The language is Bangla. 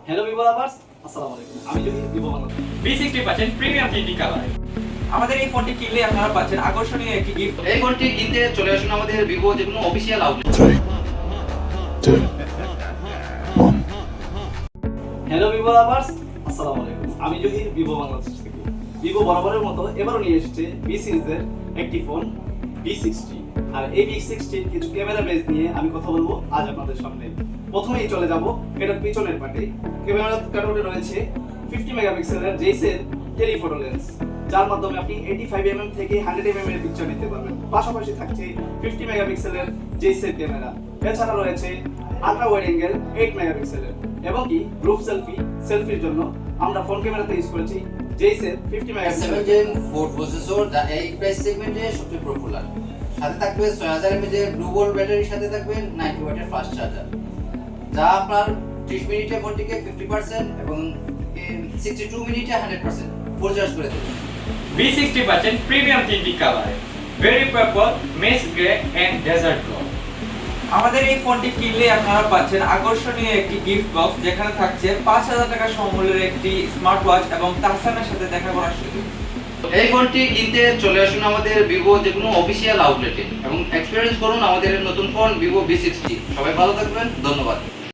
হ্যালো ভিভো লাভার্স, আসসালামু আলাইকুম। আমি যদি Vivo Bangladesh B60% premium TV colour. আমাদের এই ফোনটি কিনলে আপনারা পাচ্ছেন আকর্ষণীয় একটি গিফট। এই ফোনটি কিনতে চলে আসুন আমাদের ভিভো যে কোনো official outlet. 3, 2, 1. Hello Vivo lovers, আসসালামু আলাইকুম। আমি যদি ভিভো বাংলাদেশ থেকে ভিভো বরাবরের মতো এবারও নিয়ে এসেছে বি সিরিজের একটি ফোন B60। আর এই B60 কিছু ক্যামেরা বেস নিয়ে আমি কথা বলবো আজ আপনাদের সামনে। প্রথমেই চলে যাব এটার পিছনের পার্টে। ক্যামেরা কার্ডে রয়েছে 50 মেগাপিক্সেলের জেইসের টেলিফোটো লেন্স, যার মাধ্যমে আপনি 85 mm থেকে 100 mm এর পিকচার নিতে পারবেন। পাশাপাশি থাকছে 50 মেগাপিক্সেলের জেইসের ক্যামেরা। এছাড়া রয়েছে আলট্রা ওয়াইড অ্যাঙ্গেল 8 মেগাপিক্সেলের এবং কি গ্রুপ সেলফির জন্য আমরা ফোন ক্যামেরাতে ইউজ করেছি জেইসের 50 মেগাপিক্সেল 7 Gen 4 প্রসেসর, যা এই প্রাইস সেগমেন্টে সবচেয়ে পপুলার। সাথে থাকবে 6000 mAh এর ব্লু বোল্ট ব্যাটারির সাথে থাকবে 90 ওয়াটের ফাস্ট চার্জার, যা আপনার 30 মিনিটে ফোনটিকে 50% এবং 62 মিনিটে 100% ফুল চার্জ করে দেবে। B60% premium TV colour. Very purple, mist grey and desert blue. আমাদের এই ফোনটি কিনলে আপনারা পাচ্ছেন আকর্ষণীয় একটি গিফট বক্স, যেখানে থাকছে 5000 টাকা সমমূল্যের একটি স্মার্ট ওয়াচ এবং তাহসানের সাথে দেখা করার সুযোগ। এই ফোনটি কিনতে চলে আসুন আমাদের ভিভো যে কোনো অফিসিয়াল আউটলেটে এবং এক্সপেরিয়েন্স করুন আমাদের নতুন ফোন ভিভো B60। সবাই ভালো থাকবেন, ধন্যবাদ।